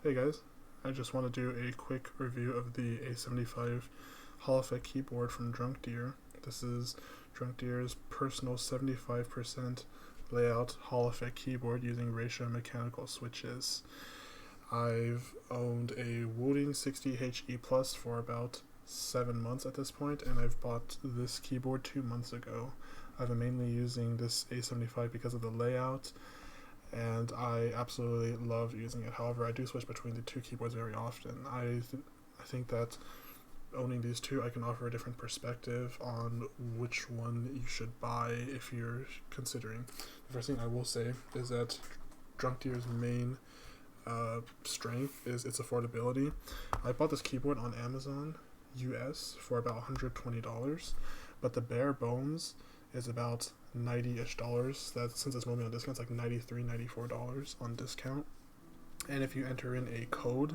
Hey guys, I just want to do a quick review of the A75 Hall Effect keyboard from DrunkDeer. This is DrunkDeer's personal 75% layout Hall Effect keyboard using ratio mechanical switches. I've owned a Wooting 60HE Plus for about 7 months at this point, and I've bought this keyboard 2 months ago. I've been mainly using this A75 because of the layout, and I absolutely love using it. However, I do switch between the two keyboards very often. I think that owning these two, I can offer a different perspective on which one you should buy if you're considering. The first thing I will say is that DrunkDeer's main strength is its affordability. I bought this keyboard on Amazon US for about $120, but the bare bones is about $90-ish. That, since it's normally on discount, it's like $93, $94 on discount. And if you enter in a code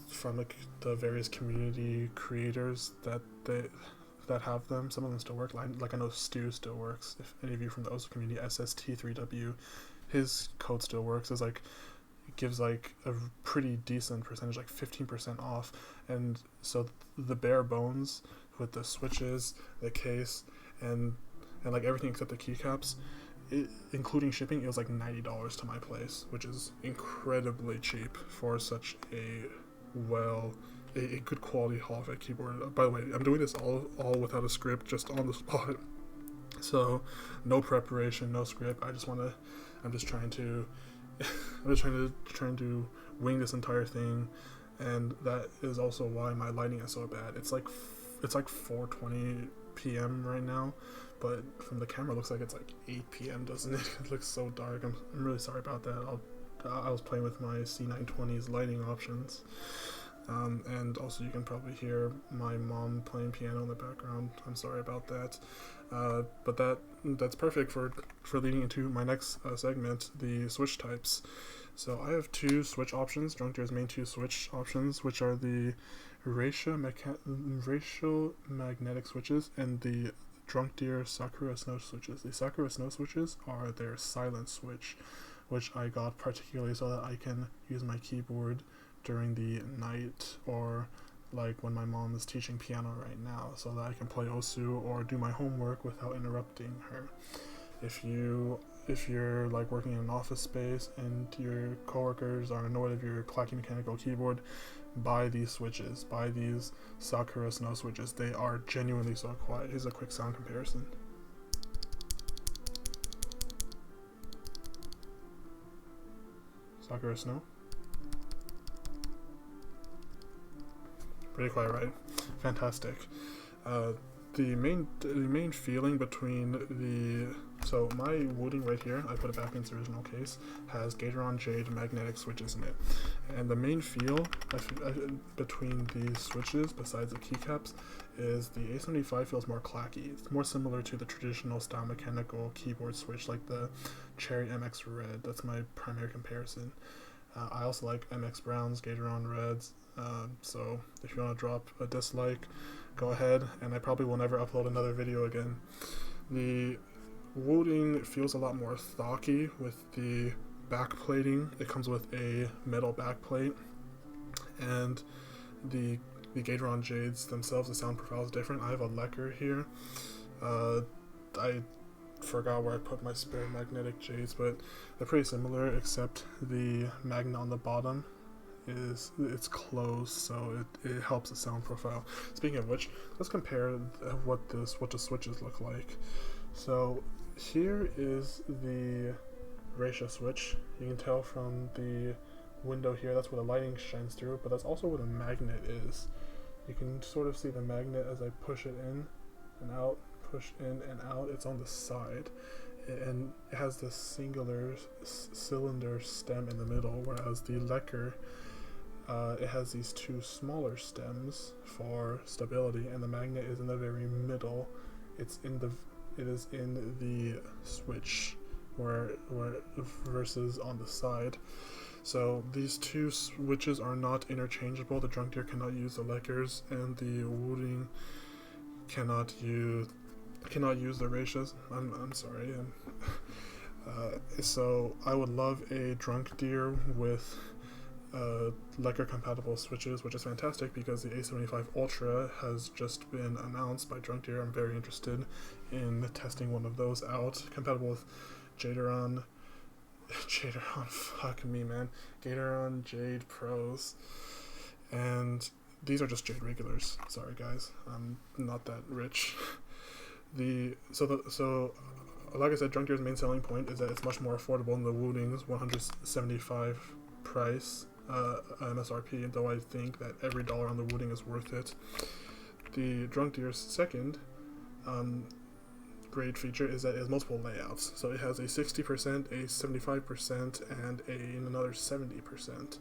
from the various community creators that have them, some of them still work. Like I know Stu still works. If any of you from the OSU community, SST3W, his code still works. It's like it gives like a pretty decent percentage, like 15% off. And so the bare bones with the switches, the case, and like everything except the keycaps, including shipping, it was like $90 to my place, which is incredibly cheap for such a good quality Hall Effect keyboard. By the way, I'm doing this all without a script, just on the spot. So no preparation, no script. I'm just trying to trying to wing this entire thing, and that is also why my lighting is so bad. It's like 4:20 p.m. right now, but from the camera it looks like it's like 8 p.m. doesn't it? It looks so dark. I'm really sorry about that. I was playing with my C920's lighting options, and also you can probably hear my mom playing piano in the background. I'm sorry about that, but that's perfect for leading into my next segment, the switch types. So I have two switch options, DrunkDeer's main two switch options, which are the ratio magnetic switches and the DrunkDeer Sakura Snow switches. The Sakura Snow switches are their silent switch, which I got particularly so that I can use my keyboard during the night, or like when my mom is teaching piano right now, so that I can play Osu or do my homework without interrupting her. If you're like working in an office space and your coworkers are annoyed of your clacky mechanical keyboard, buy these switches. Buy these Sakura Snow switches. They are genuinely so quiet. Here's a quick sound comparison. Sakura Snow. Pretty quiet, right? Fantastic. The main feeling between so my Wooting right here, I put it back in its original case, has Gateron Jade magnetic switches in it, and the main feel between these switches, besides the keycaps, is the A75 feels more clacky. It's more similar to the traditional style mechanical keyboard switch, like the Cherry MX Red. That's my primary comparison. I also like MX Browns, Gateron Reds, so if you want to drop a dislike, go ahead, and I probably will never upload another video again. The Wooting feels a lot more thocky with the backplating. It comes with a metal backplate, and the Gateron Jades themselves, the sound profile is different. I have a Lecker here. I forgot where I put my spare magnetic Jades, but they're pretty similar, except the magnet on the bottom it's closed, so it helps the sound profile. Speaking of which, let's compare what the switches look like. So here is the ratio switch. You can tell from the window here, that's where the lighting shines through, but that's also where the magnet is. You can sort of see the magnet as I push it in and out, push in and out. It's on the side, and it has this singular cylinder stem in the middle, whereas the Lecker, it has these two smaller stems for stability, and the magnet is in the very middle. It is in the switch where versus on the side. So these two switches are not interchangeable. The DrunkDeer cannot use the Leckers, and the Wooting cannot use the ratios. I'm sorry. So I would love a DrunkDeer with Lecker compatible switches, which is fantastic because the A75 Ultra has just been announced by DrunkDeer. I'm very interested in testing one of those out, compatible with Gateron, fuck me, man, Gateron Jade Pros, and these are just Jade regulars. Sorry guys, I'm not that rich. So like I said, DrunkDeer's main selling point is that it's much more affordable than the Wooting's 175 price MSRP, though I think that every dollar on the Wooting is worth it. The DrunkDeer's second great feature is that it has multiple layouts. So it has a 60%, a 75%, and another 70%.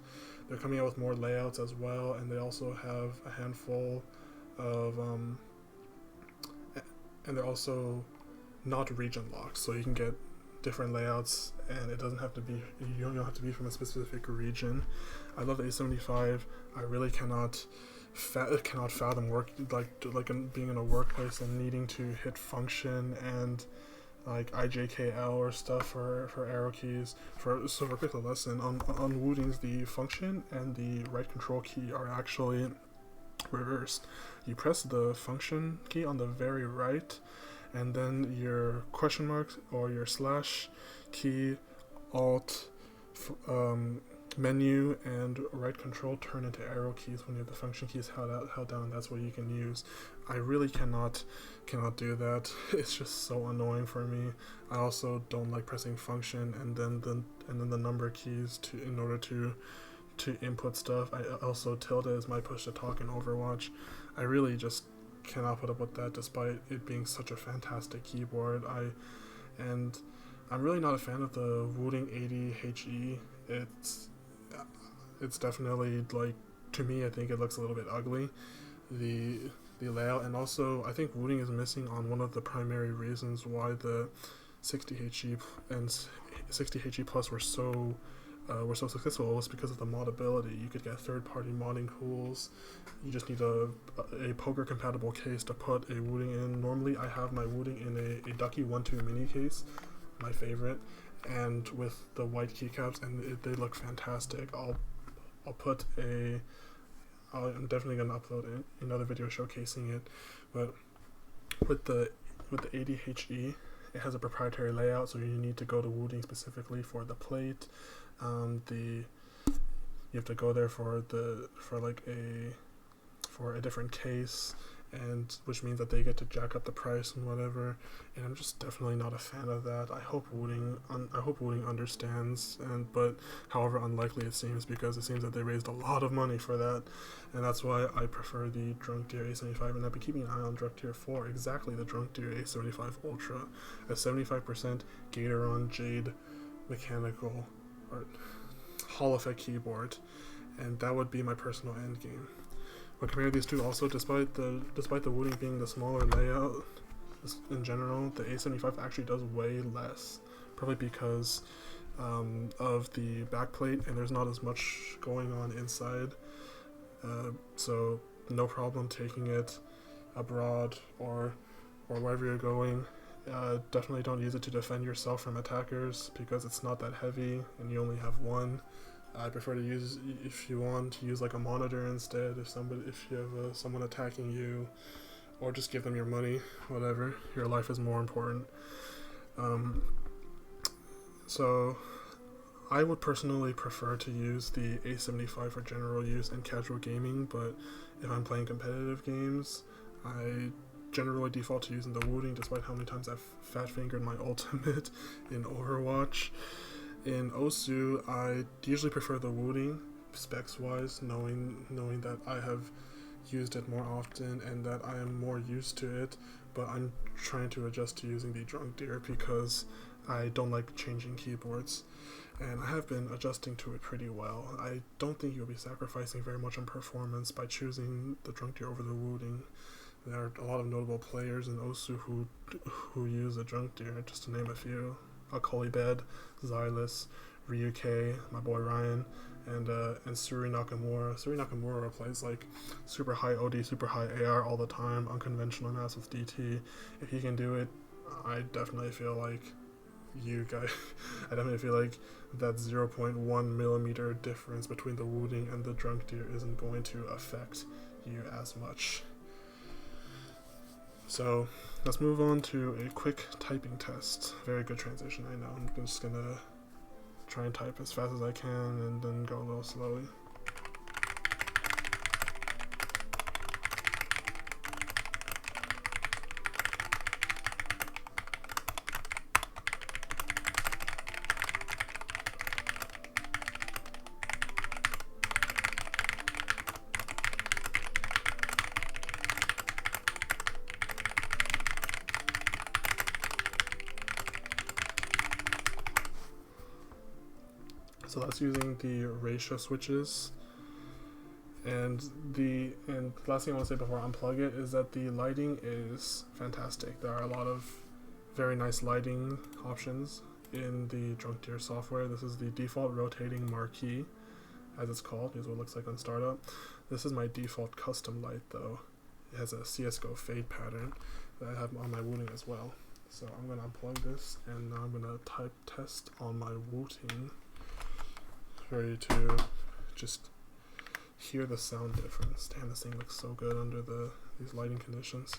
They're coming out with more layouts as well, and they also have a handful of and they're also not region locked, so you can get different layouts, and it doesn't have to be, you don't have to be from a specific region. I love the A75. I really cannot fathom being in a workplace and needing to hit function and like IJKL or stuff for arrow keys. So for quick lesson, on Wooting's, the function and the right control key are actually reversed. You press the function key on the very right, and then your question mark or your slash key, alt, menu, and right control turn into arrow keys when you have the function keys held down. That's what you can use. I really cannot do that. It's just so annoying for me. I also don't like pressing function and then the number keys in order to input stuff. I also tilde is my push to talk in Overwatch. I really just cannot put up with that, despite it being such a fantastic keyboard. I'm really not a fan of the Wooting 80HE. It's definitely, like, to me, I think it looks a little bit ugly, the layout, and also I think Wooting is missing on one of the primary reasons why the 60HE and 60HE Plus were so successful. Was because of the modability. You could get third-party modding tools. You just need a poker compatible case to put a Wooting in. Normally I have my Wooting in a Ducky 1-2 mini case, my favorite, and with the white keycaps, and they look fantastic. I'm definitely gonna upload another video showcasing it, but with the 80HE, it has a proprietary layout, so you need to go to Wooting specifically for the plate. You have to go there for a different case, and which means that they get to jack up the price and whatever, and I'm just definitely not a fan of that. I hope Wooting understands, but however unlikely it seems, because it seems that they raised a lot of money for that, and that's why I prefer the DrunkDeer A75, and I've been keeping an eye on DrunkDeer for exactly the DrunkDeer A75 Ultra, a 75% Gateron Jade mechanical or Hall effect keyboard, and that would be my personal end game. But compared to these two, also, despite the Wooting being the smaller layout in general, the A75 actually does way less, probably because of the backplate, and there's not as much going on inside. So no problem taking it abroad or wherever you're going. Definitely don't use it to defend yourself from attackers, because it's not that heavy and you only have one. I prefer to use, if you want, to use like a monitor instead, if you have someone attacking you, or just give them your money, whatever. Your life is more important. So I would personally prefer to use the A75 for general use and casual gaming, but if I'm playing competitive games, I generally default to using the Wooting, despite how many times I've fat-fingered my ultimate in Overwatch. In Osu, I usually prefer the Wooting, specs-wise, knowing that I have used it more often and that I am more used to it, but I'm trying to adjust to using the DrunkDeer because I don't like changing keyboards, and I have been adjusting to it pretty well. I don't think you'll be sacrificing very much on performance by choosing the DrunkDeer over the Wooting. There are a lot of notable players in Osu who use the DrunkDeer, just to name a few. Akolibed, Xylus, Ryuke, my boy Ryan, and Suri Nakamura. Suri Nakamura plays like super high OD, super high AR all the time, unconventional mass with DT. If he can do it, I definitely feel like you guys, I definitely feel like that 0.1 millimeter difference between the Wooting and the DrunkDeer isn't going to affect you as much. So let's move on to a quick typing test. Very good transition, I know. I'm just gonna try and type as fast as I can and then go a little slowly. So that's using the ratio switches. And the last thing I want to say before I unplug it is that the lighting is fantastic. There are a lot of very nice lighting options in the DrunkDeer software. This is the default rotating marquee, as it's called. Here's what it looks like on startup. This is my default custom light though. It has a CSGO fade pattern that I have on my Wooting as well. So I'm going to unplug this and now I'm going to type test on my Wooting. Ready to just hear the sound difference. Damn, this thing looks so good under these lighting conditions.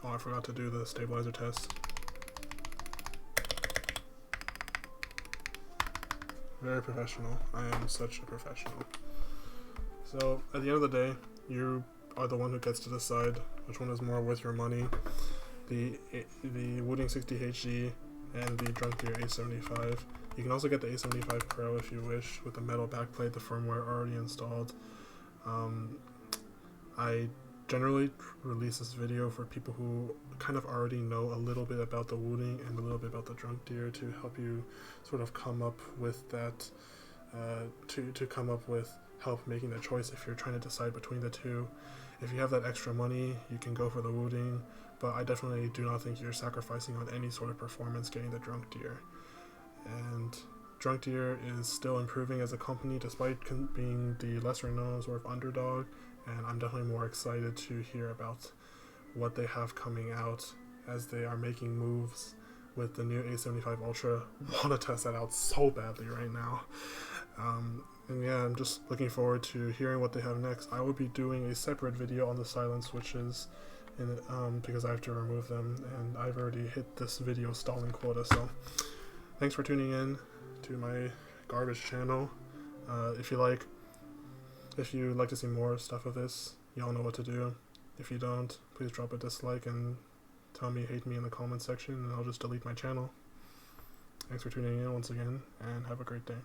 Oh, I forgot to do the stabilizer test. Very professional. I am such a professional. So, at the end of the day, you are the one who gets to decide which one is more worth your money. The Wooting 60HG and the DrunkDeer A75. You can also get the A75 Pro if you wish, with the metal backplate, the firmware already installed. I generally release this video for people who kind of already know a little bit about the Wooting and a little bit about the DrunkDeer to help you sort of come up with that, to come up with help making the choice if you're trying to decide between the two. If you have that extra money, you can go for the Wooting, but I definitely do not think you're sacrificing on any sort of performance getting the DrunkDeer. And DrunkDeer is still improving as a company despite being the lesser known sort of underdog, and I'm definitely more excited to hear about what they have coming out as they are making moves with the new A75 Ultra. Want to test that out so badly right now. And yeah, I'm just looking forward to hearing what they have next. I will be doing a separate video on the silent switches because I have to remove them, and I've already hit this video stalling quota. So thanks for tuning in to my garbage channel. If you'd like to see more stuff of this, y'all know what to do. If you don't, please drop a dislike and tell me, hate me in the comment section, and I'll just delete my channel. Thanks for tuning in once again, and have a great day.